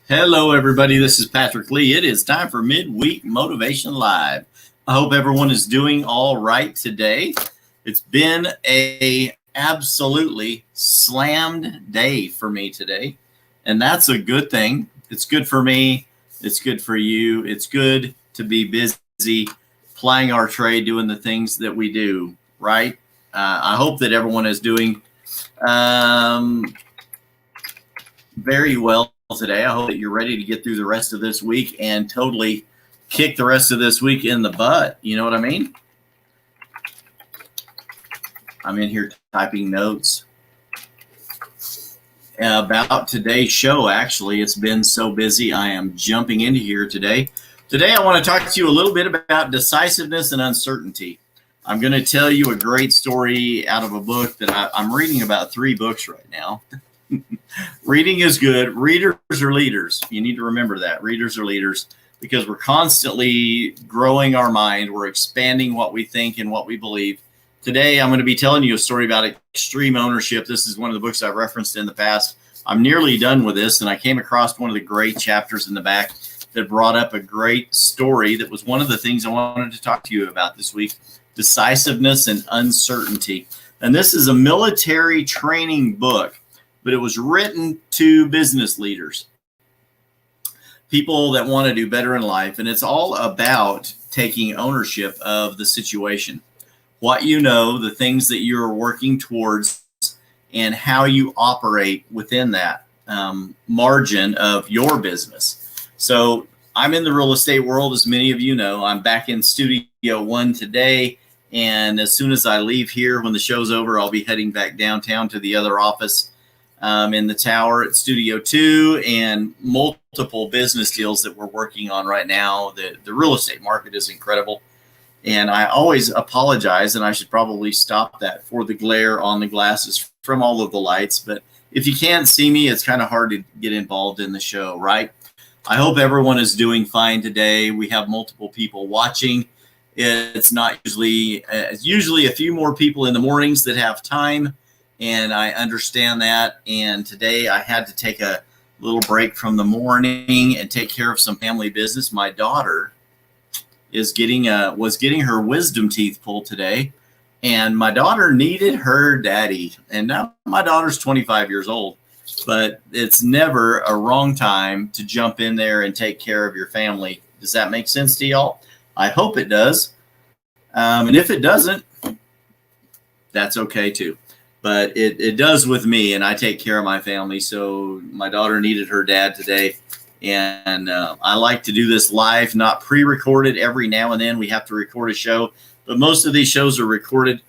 Hello, everybody. This is Patrick Lee. It is time for Midweek Motivation Live. I hope everyone is doing all right today. It's been a absolutely slammed day for me today, and that's a good thing. It's good for me. It's good for you. It's good to be busy plying our trade, doing the things that we do, right? I hope that everyone is doing very well today. I hope that you're ready to get through the rest of this week and totally kick the rest of this week in the butt. You know what I mean? I'm in here typing notes about today's show. Actually, it's been so busy. I am jumping into here today. Today, I want to talk to you a little bit about decisiveness and uncertainty. I'm going to tell you a great story out of a book that I'm reading about 3 books right now. Reading is good. Readers are leaders. You need to remember that. Readers are leaders because we're constantly growing our mind. We're expanding what we think and what we believe. Today, I'm going to be telling you a story about extreme ownership. This is one of the books I've referenced in the past. I'm nearly done with this, and I came across one of the great chapters in the back that brought up a great story that was one of the things I wanted to talk to you about this week, decisiveness and uncertainty. And this is a military training book, but it was written to business leaders, people that want to do better in life. And it's all about taking ownership of the situation, what you know, the things that you're working towards, and how you operate within that margin of your business. So I'm in the real estate world, as many of you know. I'm back in Studio 1 today. And as soon as I leave here, when the show's over, I'll be heading back downtown to the other office in the tower at Studio 2, and multiple business deals that we're working on right now. The real estate market is incredible. And I always apologize, and I should probably stop that, for the glare on the glasses from all of the lights. But if you can't see me, it's kind of hard to get involved in the show, right? I hope everyone is doing fine today. We have multiple people watching. It's not usually a few more people in the mornings that have time, and I understand that. And today I had to take a little break from the morning and take care of some family business. My daughter was getting her wisdom teeth pulled today, and my daughter needed her daddy. And now my daughter's 25 years old, but it's never a wrong time to jump in there and take care of your family. Does that make sense to y'all? I hope it does. And if it doesn't, that's okay too. But it does with me, and I take care of my family. So my daughter needed her dad today. And I like to do this live, not pre-recorded. Every now and then we have to record a show. But most of these shows are recorded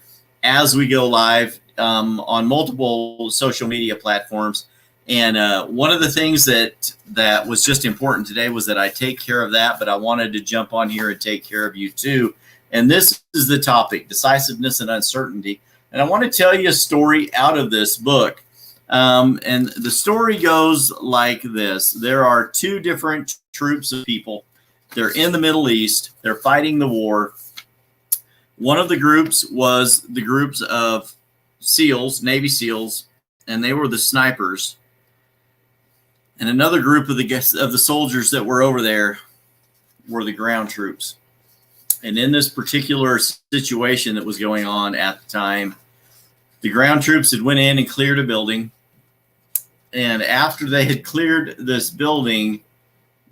as we go live on multiple social media platforms. And one of the things that was just important today was that I take care of that. But I wanted to jump on here and take care of you too. And this is the topic, decisiveness and uncertainty. And I want to tell you a story out of this book. And the story goes like this. There are 2 different troops of people. They're in the Middle East. They're fighting the war. One of the groups was the groups of SEALs, Navy SEALs, and they were the snipers. And another group of the soldiers that were over there were the ground troops. And in this particular situation that was going on at the time, the ground troops had went in and cleared a building. And after they had cleared this building,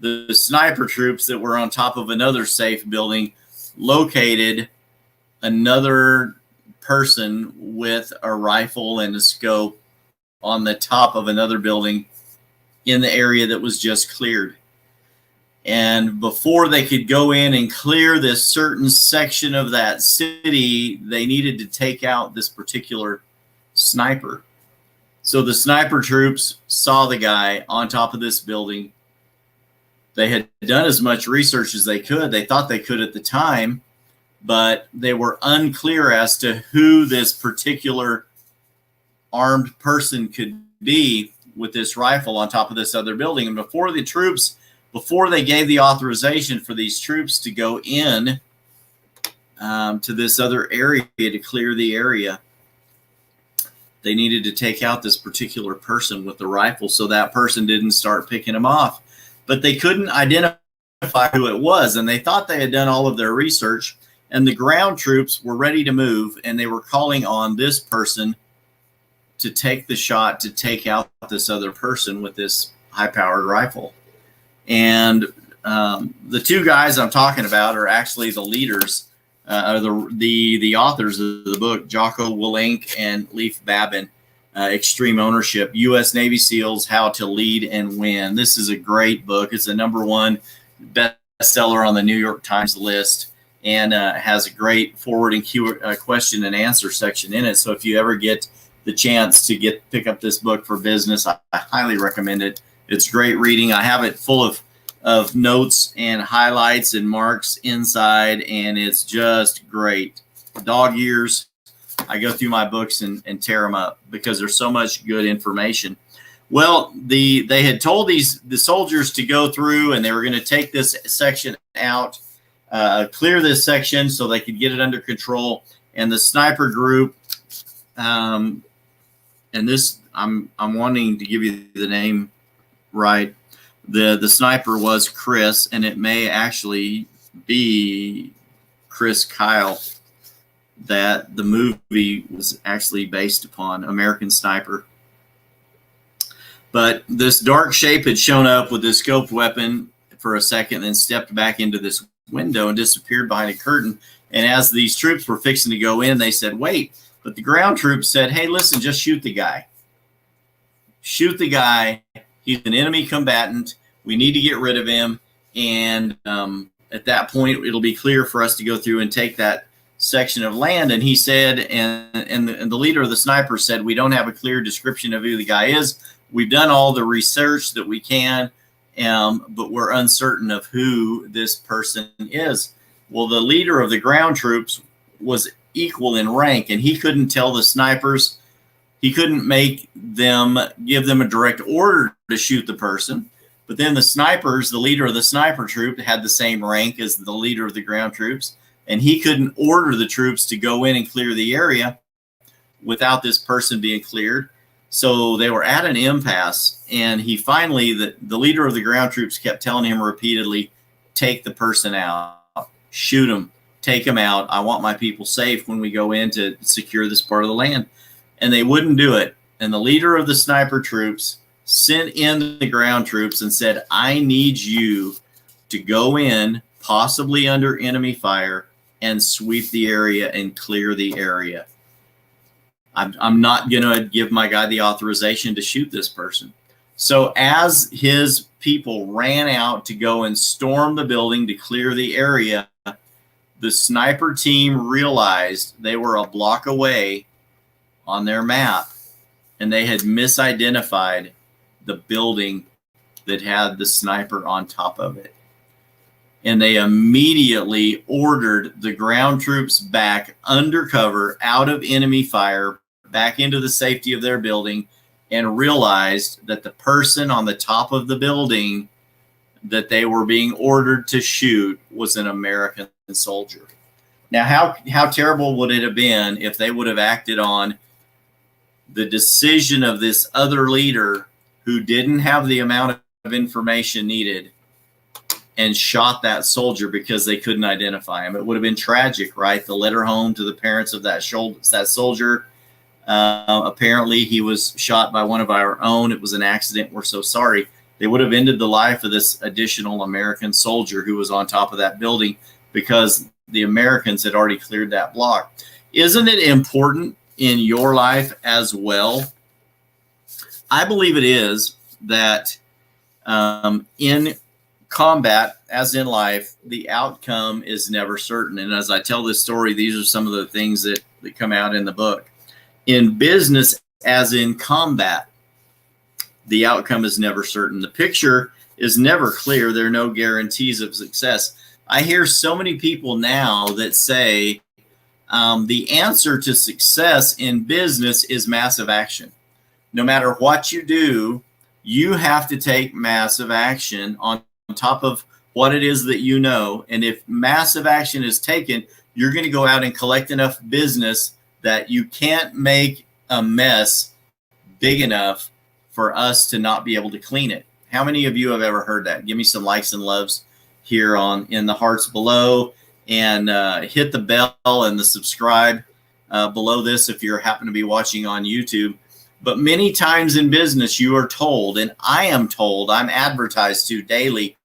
the sniper troops that were on top of another safe building located another person with a rifle and a scope on the top of another building in the area that was just cleared. And before they could go in and clear this certain section of that city, they needed to take out this particular sniper. So the sniper troops saw the guy on top of this building. They had done as much research as they could. They thought they could at the time, but they were unclear as to who this particular armed person could be with this rifle on top of this other building. And before they gave the authorization for these troops to go in to this other area to clear the area, they needed to take out this particular person with the rifle so that person didn't start picking them off. but they couldn't identify who it was. And they thought they had done all of their research, and the ground troops were ready to move, and they were calling on this person to take the shot to take out this other person with this high-powered rifle. And the two guys I'm talking about are actually the leaders, the authors of the book, Jocko Willink and Leif Babin, Extreme Ownership, U.S. Navy SEALs, How to Lead and Win. This is a great book. It's a #1 bestseller on the New York Times list, and has a great forward and question and answer section in it. So if you ever get the chance to pick up this book for business, I highly recommend it. It's great reading. I have it full of notes and highlights and marks inside, and it's just great. Dog ears. I go through my books and tear them up because there's so much good information. Well, they had told the soldiers to go through, and they were going to take this section out, clear this section so they could get it under control. And the sniper group, and this I'm wanting to give you the name right. The sniper was Chris, and it may actually be Chris Kyle that the movie was actually based upon, American Sniper. But this dark shape had shown up with this scoped weapon for a second, then stepped back into this window and disappeared behind a curtain. And as these troops were fixing to go in, they said, wait. But the ground troops said, hey, listen, just shoot the guy. Shoot the guy. He's an enemy combatant. We need to get rid of him. And at that point, it'll be clear for us to go through and take that section of land. And he said, and the leader of the snipers said, we don't have a clear description of who the guy is. We've done all the research that we can, but we're uncertain of who this person is. Well, the leader of the ground troops was equal in rank, and he couldn't tell the snipers. He couldn't give them a direct order to shoot the person. But then the snipers, the leader of the sniper troop, had the same rank as the leader of the ground troops, and he couldn't order the troops to go in and clear the area without this person being cleared. So they were at an impasse, and he finally, the leader of the ground troops kept telling him repeatedly, take the person out, shoot him, take him out. I want my people safe when we go in to secure this part of the land. And they wouldn't do it. And the leader of the sniper troops sent in the ground troops and said, I need you to go in, possibly under enemy fire, and sweep the area and clear the area. I'm not going to give my guy the authorization to shoot this person. So as his people ran out to go and storm the building to clear the area, the sniper team realized they were a block away on their map, and they had misidentified the building that had the sniper on top of it. And they immediately ordered the ground troops back undercover, out of enemy fire, back into the safety of their building, and realized that the person on the top of the building that they were being ordered to shoot was an American soldier. Now, how terrible would it have been if they would have acted on the decision of this other leader who didn't have the amount of information needed and shot that soldier because they couldn't identify him? It would have been tragic, right? The letter home to the parents of that soldier. Apparently he was shot by one of our own. It was an accident. We're so sorry. They would have ended the life of this additional American soldier who was on top of that building because the Americans had already cleared that block. Isn't it important in your life as well? I believe it is that in combat, as in life, the outcome is never certain. And as I tell this story, these are some of the things that come out in the book. In business, as in combat, the outcome is never certain. The picture is never clear. There are no guarantees of success. I hear so many people now that say the answer to success in business is massive action. No matter what you do, you have to take massive action on top of what it is that you know. And if massive action is taken, you're going to go out and collect enough business that you can't make a mess big enough for us to not be able to clean it. How many of you have ever heard that? Give me some likes and loves here in the hearts below, and hit the bell and the subscribe below this if you happen to be watching on YouTube. But many times in business, you are told, and I am told, I'm advertised to daily,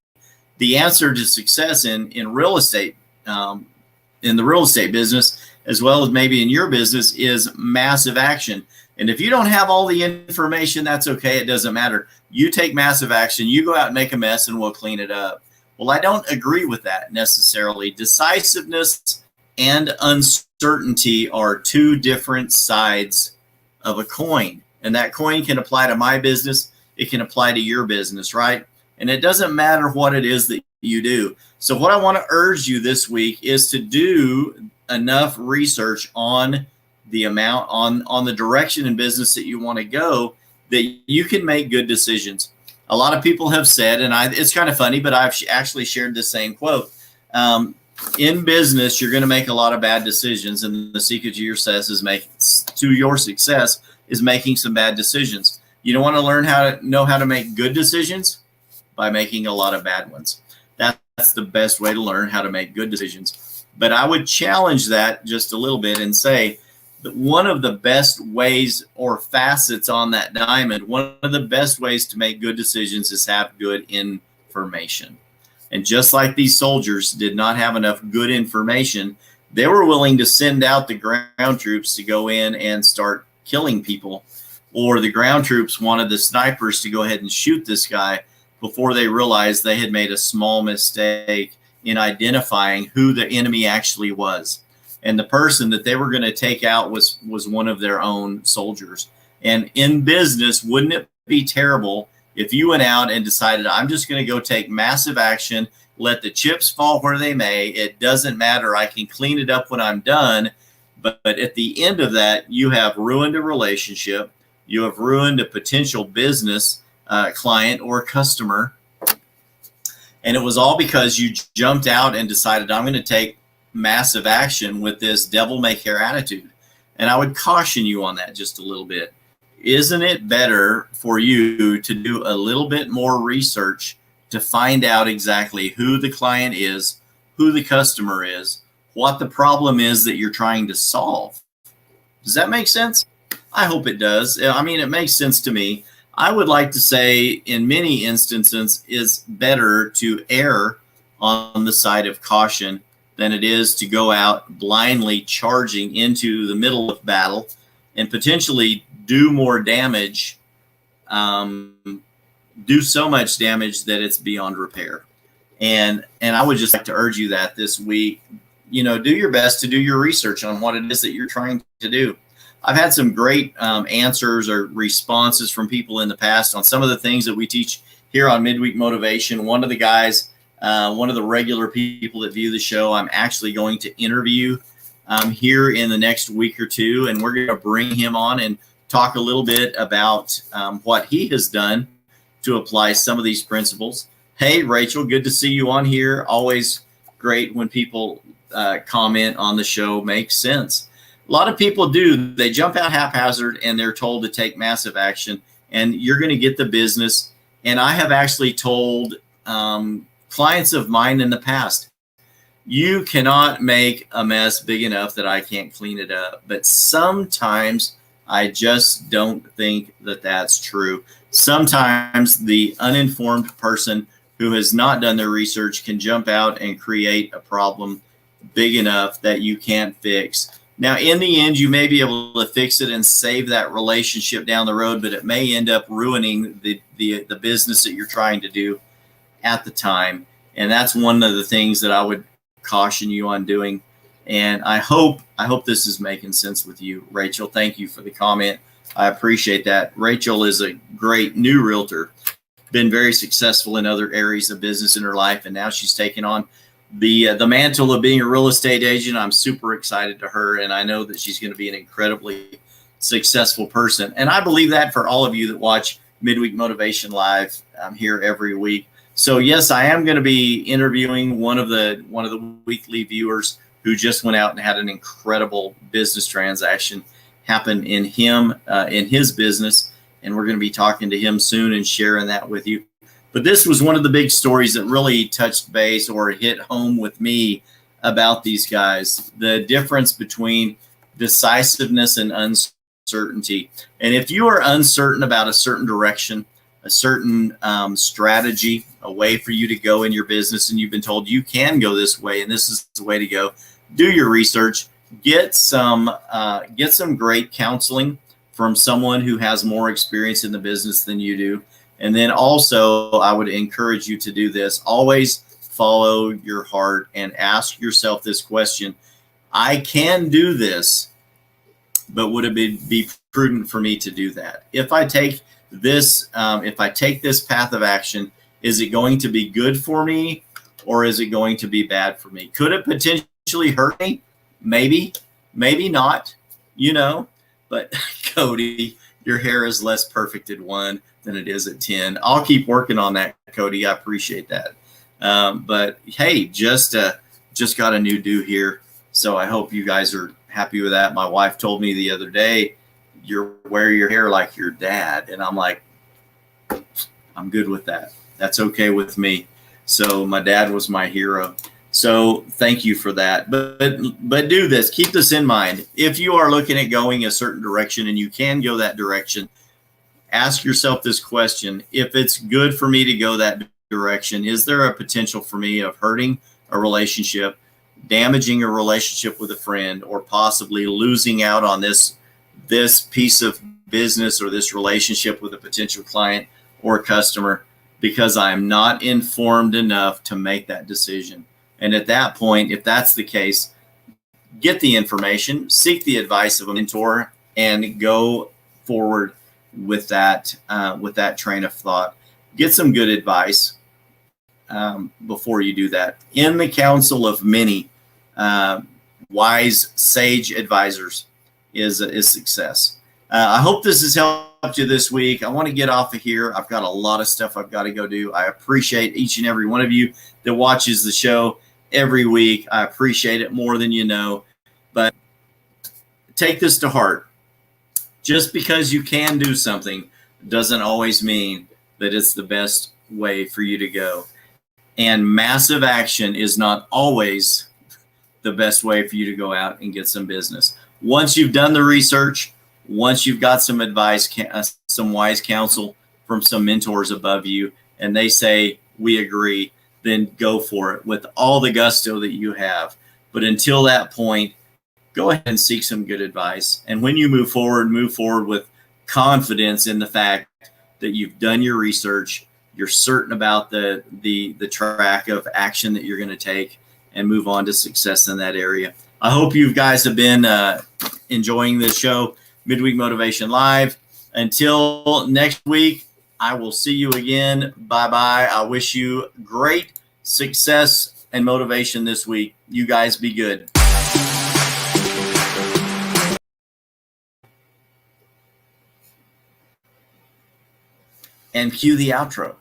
the answer to success in real estate, in the real estate business, as well as maybe in your business, is massive action. And if you don't have all the information, that's okay. It doesn't matter. You take massive action, you go out and make a mess, and we'll clean it up. Well, I don't agree with that necessarily. Decisiveness and uncertainty are two different sides of a coin. And that coin can apply to my business. It can apply to your business, right? And it doesn't matter what it is that you do. So what I want to urge you this week is to do enough research on the amount, on the direction in business that you want to go, that you can make good decisions. A lot of people have said, and it's kind of funny, but I've actually shared this same quote. In business, you're going to make a lot of bad decisions, and the secret to your success is making some bad decisions. You don't want to learn how to make good decisions by making a lot of bad ones. That's the best way to learn how to make good decisions. But I would challenge that just a little bit and say that one of the best ways or facets on that diamond, one of the best ways to make good decisions is have good information. And just like these soldiers did not have enough good information, they were willing to send out the ground troops to go in and start killing people, or the ground troops wanted the snipers to go ahead and shoot this guy before they realized they had made a small mistake in identifying who the enemy actually was. And the person that they were going to take out was one of their own soldiers. And in business, wouldn't it be terrible if you went out and decided, I'm just going to go take massive action, let the chips fall where they may, it doesn't matter, I can clean it up when I'm done. But at the end of that, you have ruined a relationship, you have ruined a potential business client or customer. And it was all because you jumped out and decided, I'm going to take massive action with this devil may care attitude. And I would caution you on that just a little bit. Isn't it better for you to do a little bit more research to find out exactly who the client is, who the customer is, what the problem is that you're trying to solve? Does that make sense? I hope it does. I mean, it makes sense to me. I would like to say in many instances it's better to err on the side of caution than it is to go out blindly charging into the middle of battle and potentially do more damage, do so much damage that it's beyond repair. And I would just like to urge you that this week, do your best to do your research on what it is that you're trying to do. I've had some great answers or responses from people in the past on some of the things that we teach here on Midweek Motivation. One of the guys, one of the regular people that view the show, I'm actually going to interview here in the next week or two, and we're going to bring him on and talk a little bit about what he has done to apply some of these principles. Hey, Rachel, good to see you on here. Always great when people comment on the show. Makes sense. A lot of people do. They jump out haphazard and they're told to take massive action, and you're going to get the business. And I have actually told clients of mine in the past, you cannot make a mess big enough that I can't clean it up. But sometimes I just don't think that that's true. Sometimes the uninformed person who has not done their research can jump out and create a problem big enough that you can't fix. Now, in the end, you may be able to fix it and save that relationship down the road, but it may end up ruining the business that you're trying to do at the time. And that's one of the things that I would caution you on doing. And I hope this is making sense with you, Rachel. Thank you for the comment. I appreciate that. Rachel is a great new realtor, been very successful in other areas of business in her life, and now she's taken on the mantle of being a real estate agent. I'm super excited to her, and I know that she's going to be an incredibly successful person. And I believe that for all of you that watch Midweek Motivation Live here every week. So yes, I am going to be interviewing one of the weekly viewers who just went out and had an incredible business transaction happen in his business, and we're going to be talking to him soon and sharing that with you. But this was one of the big stories that really touched base or hit home with me about these guys, the difference between decisiveness and uncertainty. And if you are uncertain about a certain direction, a certain strategy, a way for you to go in your business, and you've been told you can go this way and this is the way to go, do your research, get some great counseling from someone who has more experience in the business than you do. And then also, I would encourage you to do this. Always follow your heart and ask yourself this question: I can do this, but would it be prudent for me to do that? If I take this path of action, is it going to be good for me, or is it going to be bad for me? Could it potentially hurt me? Maybe, maybe not, but Cody, your hair is less perfect at 1 than it is at 10. I'll keep working on that, Cody. I appreciate that. But hey, just got a new do here. So I hope you guys are happy with that. My wife told me the other day, you wear your hair like your dad. And I'm like, I'm good with that. That's okay with me. So my dad was my hero. So thank you for that. But do this. Keep this in mind. If you are looking at going a certain direction and you can go that direction, ask yourself this question: if it's good for me to go that direction, is there a potential for me of hurting a relationship, damaging a relationship with a friend, or possibly losing out on this piece of business or this relationship with a potential client or customer because I'm not informed enough to make that decision? And at that point, if that's the case, get the information, seek the advice of a mentor, and go forward with that train of thought. Get some good advice before you do that. In the counsel of many wise, sage advisors is success. I hope this has helped you this week. I want to get off of here. I've got a lot of stuff I've got to go do. I appreciate each and every one of you that watches the show every week. I appreciate it more than you know. But take this to heart. Just because you can do something doesn't always mean that it's the best way for you to go. And massive action is not always the best way for you to go out and get some business. Once you've done the research, once you've got some advice, some wise counsel from some mentors above you, and they say, we agree, then go for it with all the gusto that you have. But until that point, go ahead and seek some good advice. And when you move forward with confidence in the fact that you've done your research, you're certain about the track of action that you're going to take, and move on to success in that area. I hope you guys have been enjoying this show, Midweek Motivation Live. Until next week, I will see you again. Bye-bye. I wish you great success and motivation this week. You guys be good. And cue the outro.